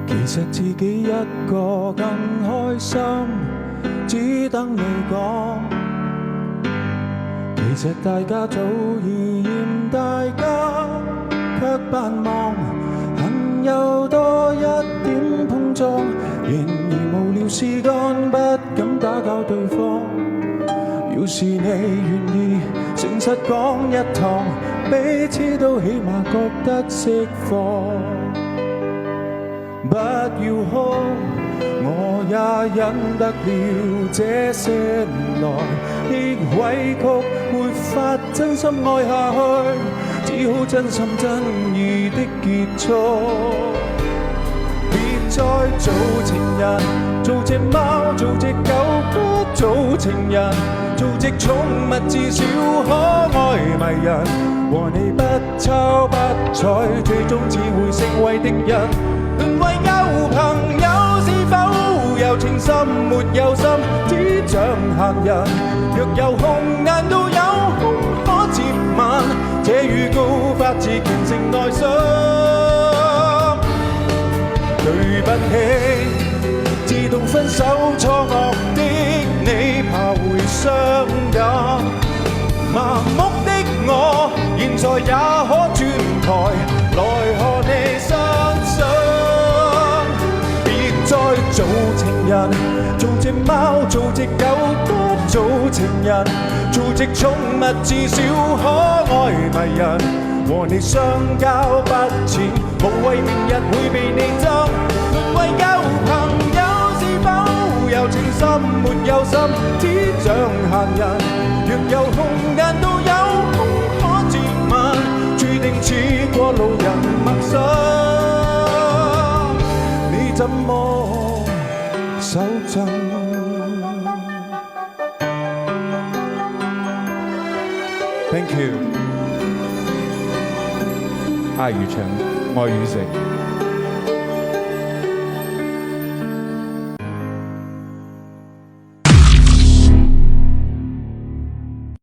其實自己一個更開心，只等你講。其實大家早已嫌大家，卻扮忙，恨又多一點碰撞，然而無聊事幹不敢打攪對方。要是你願意誠實講一趟，彼此都起碼覺得釋放。不要哭，我也忍得了這些年來的委屈，沒法真心愛下去，只好真心真意的結束。別再做情人，做隻貓，做隻狗，不做情人，做隻寵物至少可愛迷人。和你不瞅不睬，最終只會成為敵人。淪為舊朋友，是否有情深沒有心，只像閒人。若有空難道有空可接吻？這預告發自虔誠內心。對不起，自動分手錯愕的你，怕會傷感。麻木的我，現在也可轉台來和你相信。別再做情人，做隻貓，做隻狗，不做情人，做隻寵物至少可愛迷人。和你相交不淺，無謂明日會被你憎。淪為舊朋友，是否有情深沒有心，只像閒人。若有空難道有空可接吻？注定似過路人陌生，你怎麼手震？Thank you。愛與誠，愛與誠。